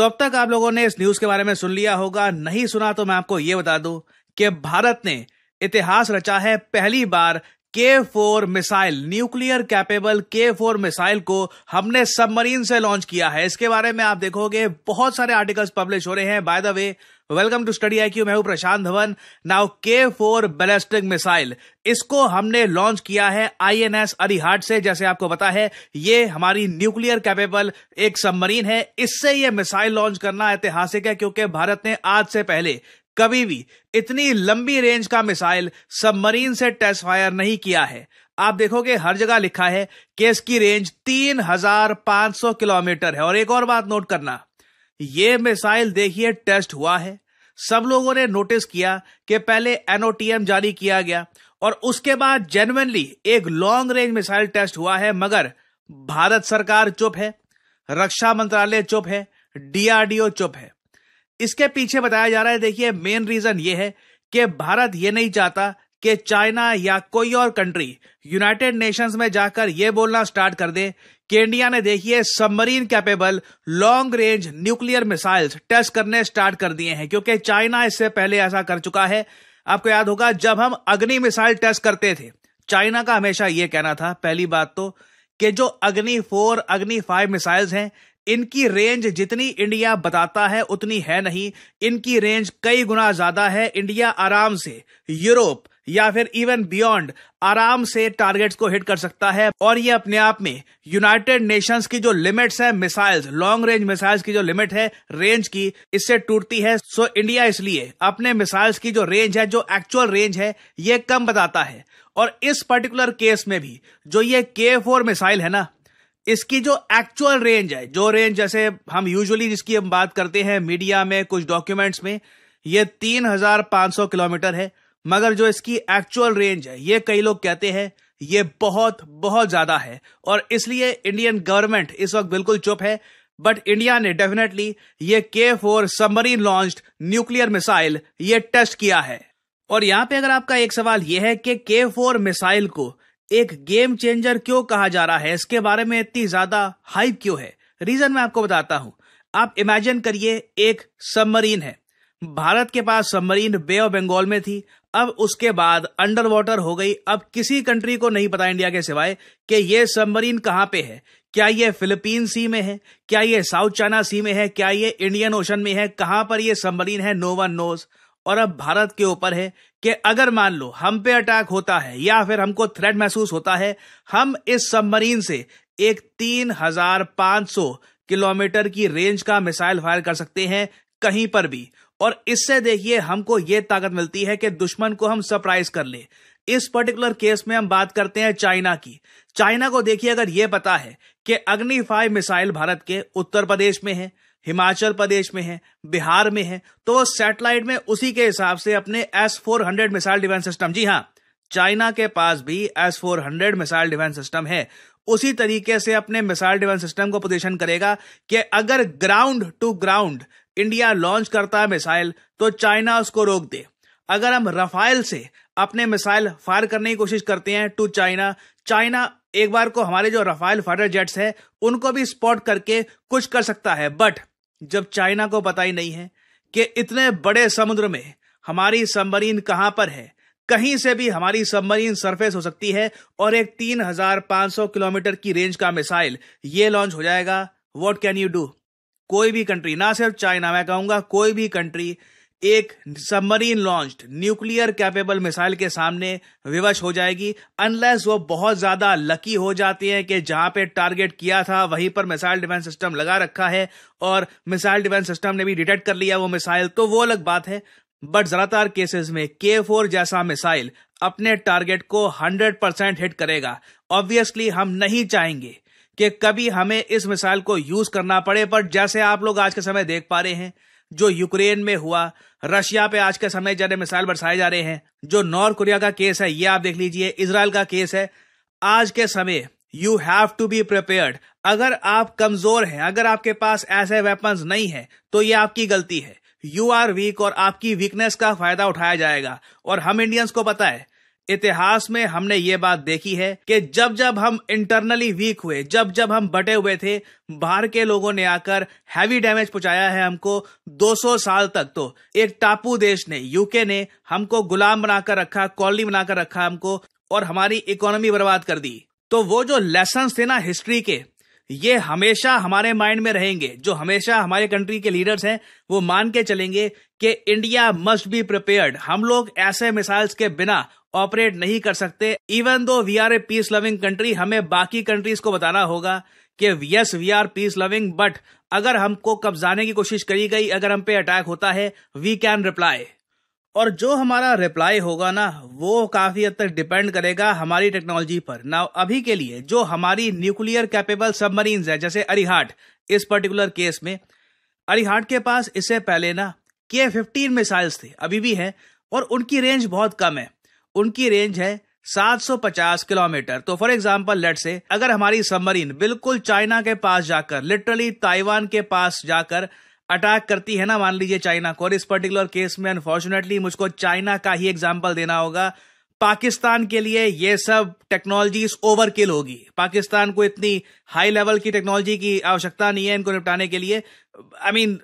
अब तक आप लोगों ने इस न्यूज के बारे में सुन लिया होगा, नहीं सुना तो मैं आपको यह बता दूं कि भारत ने इतिहास रचा है। पहली बार K4 missile, nuclear capable K4 missile को हमने सबमरीन से लॉन्च किया है। इसके बारे में आप देखोगे बहुत सारे आर्टिकल्स पब्लिश हो रहे हैं। By the way, welcome to study IQ, मैं हूं Prashant Dhawan. Now K4 ballistic missile, इसको हमने लॉन्च किया है INS अरिहंत से। जैसे आपको पता है, ये हमारी न्यूक्लियर कैपेबल एक सबमरीन है। इससे ये मिसाइल लॉन्च करना ऐतिहासिक है, क्योंकि भारत ने आज से पहले कभी भी इतनी लंबी रेंज का मिसाइल सबमरीन से टेस्ट फायर नहीं किया है। आप देखोगे हर जगह लिखा है कि इसकी रेंज 3500 किलोमीटर है। और एक और बात नोट करना, यह मिसाइल देखिए टेस्ट हुआ है। सब लोगों ने नोटिस किया कि पहले NOTM जारी किया गया और उसके बाद जेन्युइनली एक लॉन्ग रेंज मिसाइल टेस्ट हुआ है, मगर भारत सरकार चुप है, रक्षा मंत्रालय चुप है, DRDO चुप है। इसके पीछे बताया जा रहा है, देखिए मेन रीजन ये है कि भारत ये नहीं चाहता कि चाइना या कोई और कंट्री यूनाइटेड नेशंस में जाकर यह बोलना स्टार्ट कर दे कि इंडिया ने देखिए submarine capable long range nuclear missiles test करने स्टार्ट कर दिए हैं, क्योंकि चाइना इससे पहले ऐसा कर चुका है। आपको याद होगा, जब हम अग्नि मिसाइल टेस्ट करते थे, चाइना का हमेशा यह कहना था, पहली बात तो, कि जो अग्नि 4, अग्नि 5 मिसाइल्स हैं, इनकी रेंज जितनी इंडिया बताता है उतनी है नहीं। इनकी रेंज कई गुना ज्यादा है। इंडिया आराम से यूरोप या फिर इवन बियॉन्ड आराम से टारगेट्स को हिट कर सकता है। और ये अपने आप में यूनाइटेड नेशंस की जो लिमिट्स है मिसाइल्स, लॉन्ग रेंज मिसाइल्स की जो लिमिट है रेंज की, इससे टूटती है। सो इंडिया इसलिए अपने मिसाइल्स की जो रेंज है, जो एक्चुअल रेंज है, ये कम बताता है। और इस पर्टिकुलर केस में भी जो ये K4 मिसाइल है ना, इसकी जो एक्चुअल रेंज है, जो रेंज जैसे हम यूजुअली जिसकी हम बात करते हैं मीडिया में, कुछ डॉक्यूमेंट्स में, ये 3500 किलोमीटर है। मगर जो इसकी एक्चुअल रेंज है, ये कई लोग कहते हैं ये बहुत बहुत ज्यादा है। और इसलिए इंडियन गवर्नमेंट इस वक्त बिल्कुल चुप है। बट इंडिया ने डेफिनेटली ये K4 submarine launched nuclear missile ये टेस्ट किया है। और यहां पे अगर आपका एक सवाल यह है कि K4 मिसाइल को एक गेम चेंजर क्यों कहा जा रहा है, इसके बारे में इतनी ज्यादा हाइप क्यों है, रीजन मैं आपको बताता हूं। आप इमेजिन करिए, एक सबमरीन है, भारत के पास सबमरीन बे ऑफ बंगाल में थी, अब उसके बाद अंडर वाटर हो गई। अब किसी कंट्री को नहीं पता इंडिया के सिवाय कि ये सबमरीन कहां पे है। क्या ये फिलीपीन सी में है, क्या ये साउथ चाइना सी में है, क्या ये इंडियन ओशन में है, कहां पर ये सबमरीन है, नो वन नोज। और अब भारत के ऊपर है कि अगर मान लो हम पे अटैक होता है या फिर हमको थ्रेट महसूस होता है, हम इस सबमरीन से एक 3500 किलोमीटर की रेंज का मिसाइल फायर कर सकते हैं कहीं पर भी। और इससे देखिए हमको ये ताकत मिलती है कि दुश्मन को हम सरप्राइज कर ले। इस पर्टिकुलर केस में हम बात करते हैं चाइना की। चाइना को देखिए, अगर यह पता है कि अग्नि 5 मिसाइल भारत के उत्तर प्रदेश में है, हिमाचल प्रदेश में है, बिहार में है, तो वो सैटेलाइट में उसी के हिसाब से अपने S-400 मिसाइल डिफेंस सिस्टम, जी हां, चाइना के पास भी S-400 मिसाइल डिफेंस सिस्टम है, उसी तरीके से अपने मिसाइल डिफेंस सिस्टम को पोजीशन करेगा कि अगर ground to ground India launch करता है मिसाइल तो चाइना उसको रोक दे। अगर हम रफाइल से अपने मिसाइल फायर करने की कोशिश करते हैं टू चाइना, चाइना एक बार को हमारे जो रफाइल फाइटर जेट्स है उनको भी स्पॉट करके कुछ कर सकता है। बट जब चाइना को पता ही नहीं है कि इतने बड़े समुद्र में हमारी सबमरीन कहां पर है, कहीं से भी हमारी सबमरीन सरफेस हो सकती है और एक 3500 किलोमीटर की रेंज का मिसाइल ये लॉन्च हो जाएगा। What can you do? कोई भी कंट्री, ना सिर्फ चाइना, मैं कहूंगा कोई भी कंट्री एक submarine launched nuclear capable missile के सामने विवश हो जाएगी, अनलेस वो बहुत ज्यादा लकी हो जाती है कि जहां पे टारगेट किया था वहीं पर मिसाइल डिफेंस सिस्टम लगा रखा है और मिसाइल डिफेंस सिस्टम ने भी डिटेक्ट कर लिया वो मिसाइल, तो वो अलग बात है। बट ज्यादातर केसेस में K4 जैसा मिसाइल अपने टारगेट को 100% हिट करेगा। ऑब्वियसली हम नहीं चाहेंगे कि कभी हमें इस मिसाइल को यूज करना पड़े, पर जैसे आप लोग आज के समय देख पा रहे हैं, जो यूक्रेन में हुआ, रशिया पे आज के समय जैसे मिसाइल बरसाए जा रहे हैं, जो नॉर्थ कोरिया का केस है ये आप देख लीजिए, इजराइल का केस है, आज के समय you have to be prepared. अगर आप कमजोर हैं, अगर आपके पास ऐसे वेपन्स नहीं है, तो ये आपकी गलती है। यू आर वीक और आपकी वीकनेस का फायदा उठाया जाएगा। और हम इंडियंस को पता है इतिहास में हमने ये बात देखी है कि जब जब हम इंटरनली वीक हुए, जब जब हम बटे हुए थे, बाहर के लोगों ने आकर हैवी डैमेज पहुंचाया है हमको। 200 साल तक तो एक टापू देश ने, यूके ने हमको गुलाम बनाकर रखा, कॉलोनी बनाकर रखा हमको, और हमारी इकोनॉमी बर्बाद कर दी। तो वो जो लेसन्स थे ना हिस्ट्री के, ये हमेशा हमारे माइंड में रहेंगे। जो हमेशा हमारे कंट्री के लीडर्स हैं वो मान के चलेंगे कि इंडिया मस्ट बी प्रिपेयर्ड। हम लोग ऐसे मिसाइल्स के बिना ऑपरेट नहीं कर सकते। Even though we are a peace loving country, हमें बाकी कंट्रीज को बताना होगा कि yes we are peace loving, but अगर हमको कब्जाने की कोशिश करी गई, अगर हम पे अटैक होता है, वी कैन रिप्लाई। और जो हमारा रिप्लाई होगा ना, वो काफी हद तक डिपेंड करेगा हमारी टेक्नोलॉजी पर। नाउ अभी के लिए जो हमारी न्यूक्लियर कैपेबल सबमरीन्स है, जैसे अरिहाट, इस पर्टिकुलर केस में अरिहाट के पास इससे पहले ना K-15 मिसाइल्स थे, अभी भी है, और उनकी रेंज बहुत कम है। उनकी रेंज है 750 किलोमीटर। तो फॉर एग्जांपल लेट से अगर हमारी सबमरीन बिल्कुल चाइना के पास जाकर, लिटरली ताइवान के पास जाकर अटैक करती है ना, मान लीजिए चाइना को, और इस पर्टिकुलर केस में अनफॉर्चुनेटली मुझको चाइना का ही एग्जांपल देना होगा। पाकिस्तान के लिए ये सब टेक्नोलॉजीज ओवरकिल होगी। पाकिस्तान को इतनी हाई लेवल की टेक्नोलॉजी की आवश्यकता नहीं है इनको निपटाने के लिए। आई मीन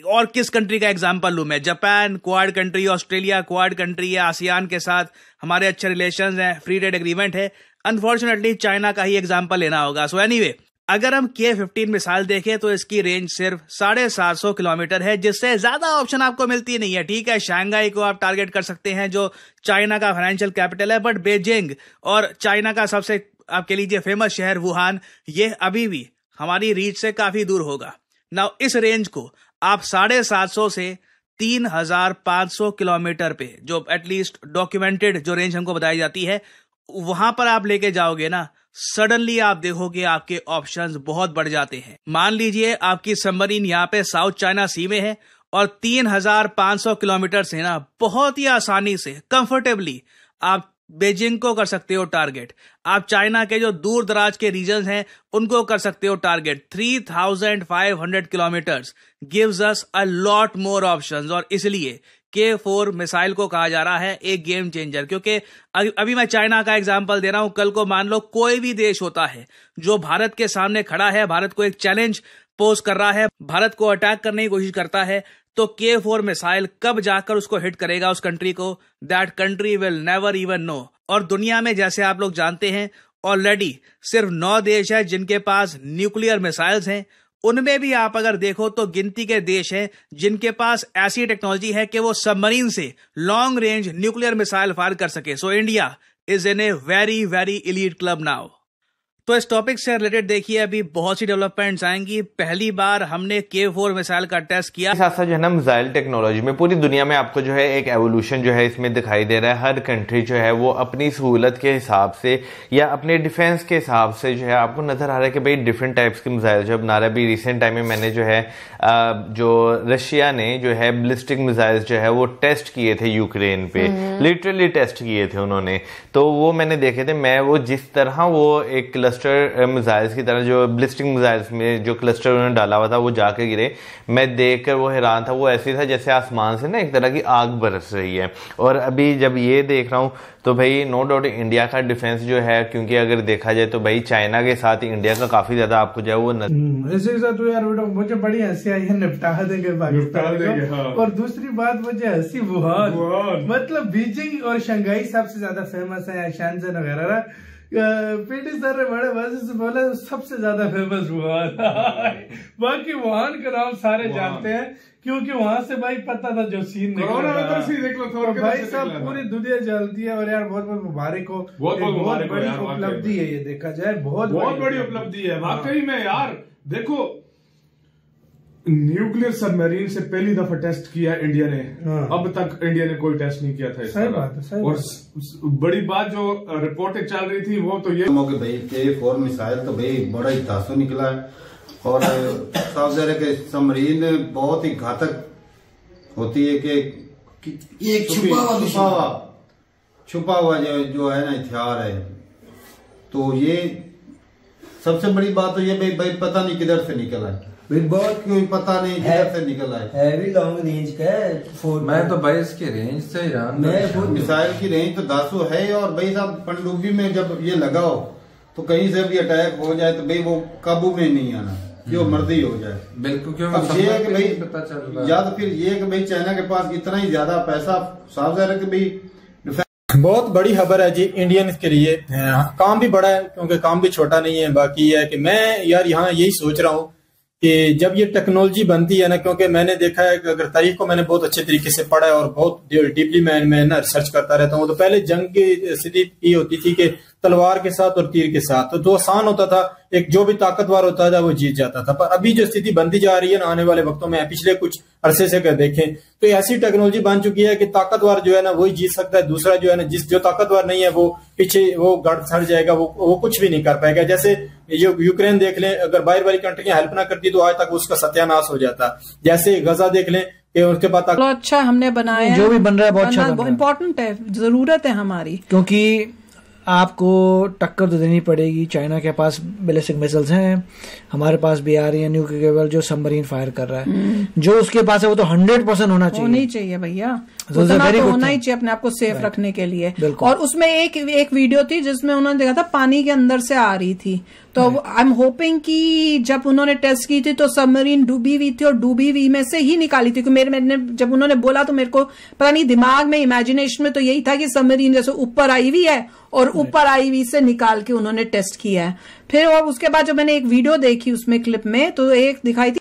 और किस कंट्री का एग्जांपल लूं मैं? Japan quad country, Australia quad country है, आसियान के साथ हमारे अच्छे रिलेशंस हैं, फ्री ट्रेड एग्रीमेंट है। अनफॉर्चुनेटली चाइना का ही एग्जांपल लेना होगा। सो एनीवे, अगर हम K-15 मिसाइल देखें तो इसकी रेंज सिर्फ 750 किलोमीटर है, जिससे ज्यादा ऑप्शन आपको मिलती नहीं है। ठीक है, शंघाई को आप टारगेट कर सकते हैं जो चाइना का फाइनेंशियल कैपिटल है, बट बीजिंग और चाइना का सबसे आपके लीजिए फेमस शहर वुहान, ये अभी भी हमारी रीच से काफी दूर होगा। नाउ इस रेंज को आप 750 से 3500 किलोमीटर पे, जो एटलीस्ट डॉक्यूमेंटेड जो रेंज हमको बताई जाती है, वहां पर आप लेके जाओगे ना, सडनली आप देखोगे आपके ऑप्शंस बहुत बढ़ जाते हैं। मान लीजिए आपकी सबमरीन यहाँ पे साउथ चाइना सी में है और 3500 किलोमीटर से ना बहुत ही आसानी से कंफर्टेबली आप बीजिंग को कर सकते हो टारगेट। आप चाइना के जो दूर दराज के रीजन्स हैं उनको कर सकते हो target. 3500 kilometres gives us a lot more options, और इसलिए K-4 मिसाइल को कहा जा रहा है एक गेम चेंजर। क्योंकि अभी मैं चाइना का एग्जांपल दे रहा हूं, कल को मान लो कोई भी देश होता है जो भारत के सामने खड़ा है, भारत को एक चैलेंज पोज कर रहा है, भारत को अटैक करने की कोशिश करता है, तो K-4 मिसाइल कब जाकर उसको हिट करेगा उस कंट्री को, that country will never even know. और दुनिया में जैसे आप लोग जानते हैं ऑलरेडी सिर्फ 9 देश है जिनके पास न्यूक्लियर मिसाइल्स हैं। उनमें भी आप अगर देखो तो गिनती के देश हैं जिनके पास ऐसी टेक्नोलॉजी है कि वो सबमरीन से long range nuclear missile fire कर सके। So India is in a very very elite club now. तो इस टॉपिक से रिलेटेड देखिए अभी बहुत सी डेवलपमेंट्स आएंगी। पहली बार हमने K-4 मिसाइल का टेस्ट किया। साथ साथ जो है ना मिसाइल टेक्नोलॉजी में पूरी दुनिया में आपको जो है एक एवोल्यूशन जो है इसमें दिखाई दे रहा है। हर कंट्री जो है वो अपनी सहूलत के हिसाब से या अपने डिफेंस के हिसाब से जो है आपको नजर आ रहा है कि भाई डिफरेंट टाइप्स के मिसाइल जो बना रहा है। अभी रिसेंट टाइम में मैंने जो है जो रशिया ने जो है बैलिस्टिक मिसाइल जो है वो टेस्ट किए थे यूक्रेन पे, लिटरली टेस्ट किए थे उन्होंने। तो वो मैंने देखे थे, मैं वो जिस तरह वो एक क्लस्टर मिसाइल्स की तरह जो बैलिस्टिक मिसाइल्स में जो क्लस्टर उन्होंने डाला हुआ था वो जाके गिरे, मैं देखकर वो हैरान था। वो ऐसे था जैसे आसमान से ना एक तरह की आग बरस रही है। और अभी जब ये देख रहा हूँ तो भाई नो डाउट इंडिया का डिफेंस जो है, क्योंकि अगर देखा जाए तो भाई चाइना के साथ इंडिया का काफी ज्यादा आपको जो है वो ऐसे तो यार बेटा मुझे बड़ी हंसी आई है, निपटा देंगे पाकिस्तान को। हाँ। और दूसरी बात मुझे हंसी वुहान, मतलब बीजिंग और शंघाई सबसे ज्यादा फेमस है, शैनज़ेन वगैरह। पीटी सर ने बड़े मजे से बोला सबसे ज्यादा फेमस वुहान। बाकी वुहान का नाम सारे जानते हैं क्योंकि वहां से भाई पता था जो सीन निकला। भाई साहब पूरी दुनिया जानती है। और यार बहुत बहुत मुबारक हो, बहुत बड़ी उपलब्धि है ये, देखा जाए बहुत बड़ी उपलब्धि है वाकई में। यार देखो न्यूक्लियर सबमरीन से पहली दफा टेस्ट किया इंडिया ने। हाँ। अब तक इंडिया ने कोई टेस्ट नहीं किया था इस सही बात है, सही और बड़ी बात जो रिपोर्टें चल रही थी वो तो ये भाई K-4 मिसाइल तो भाई बड़ा ही तासु निकला है। और साफ ज़ाहिर है कि सबमरीन बहुत ही घातक होती है कि एक छुपा हुआ जो है ना हथियार है। तो ये सबसे बड़ी बात तो ये भाई पता नहीं किधर से निकला है। बहुत कोई पता नहीं किधर से निकल आए। हैवी लॉन्ग रेंज का मैं तो भाई इसकी रेंज से हैरान। मिसाइल की रेंज तो 10 है। और भाई साहब पनडुब्बी में जब ये लगाओ तो कहीं से भी अटैक हो जाए तो भाई वो काबू में नहीं आना, जो मर्जी हो जाए। बिल्कुल। क्यों अब ये कि भाई पता चल रहा है, या तो फिर ये कि भाई चाइना के पास इतना ही ज्यादा पैसा, साफ जाहिर है कि भाई बहुत बड़ी खबर है जी इंडियन के लिए। काम भी बड़ा है क्योंकि काम भी छोटा नहीं है। बाकी है कि मैं यार यहाँ यही सोच रहा हूँ कि जब ये टेक्नोलॉजी बनती है ना, क्योंकि मैंने देखा है कि अगर तारीख को मैंने बहुत अच्छे तरीके से पढ़ा है और बहुत डीपली मैं ना रिसर्च करता रहता हूँ। तो पहले जंग की स्थिति ये होती थी कि तलवार के साथ और तीर के साथ, तो आसान होता था, एक जो भी ताकतवर होता था वो जीत जाता था। पर अभी जो स्थिति बनती जा रही है ना आने वाले वक्तों में, पिछले कुछ अरसे से देखें तो ऐसी टेक्नोलॉजी बन चुकी है कि ताकतवर जो है ना वही जीत सकता है, दूसरा जो है ना जो ताकतवर नहीं है वो पीछे वो गड़ सड़ जाएगा, वो कुछ भी नहीं कर पाएगा। जैसे यूक्रेन देख लें, अगर बाहर वाली कंट्रियां हेल्प ना करती तो आज तक उसका सत्यानाश हो जाता। जैसे गजा देख लें कि उसके बाद अच्छा हमने बनाया, जो भी बन रहा है बहुत अच्छा, इम्पोर्टेंट है, जरूरत है हमारी, क्योंकि आपको टक्कर तो देनी पड़ेगी। चाइना के पास बैलिस्टिक मिसाइल्स हैं, हमारे पास भी आ रही है न्यूक्लियर केबल जो सबमरीन फायर कर रहा है। जो उसके पास है वो तो 100% होना चाहिए भैया, उतना तो होना ही चाहिए अपने आप को सेफ रखने के लिए। और उसमें एक वीडियो थी जिसमें उन्होंने देखा था पानी के अंदर से आ रही थी, तो आई एम होपिंग कि जब उन्होंने टेस्ट की थी तो सबमरीन डूबी हुई थी और डूबी हुई में से ही निकाली थी। मैंने जब उन्होंने बोला तो मेरे को पता नहीं दिमाग में इमेजिनेशन में तो यही था कि सबमरीन जैसे ऊपर आई हुई है और ऊपर आई हुई से निकाल के उन्होंने टेस्ट किया है। फिर और उसके बाद जब मैंने एक वीडियो देखी उसमें क्लिप में तो एक दिखाई थी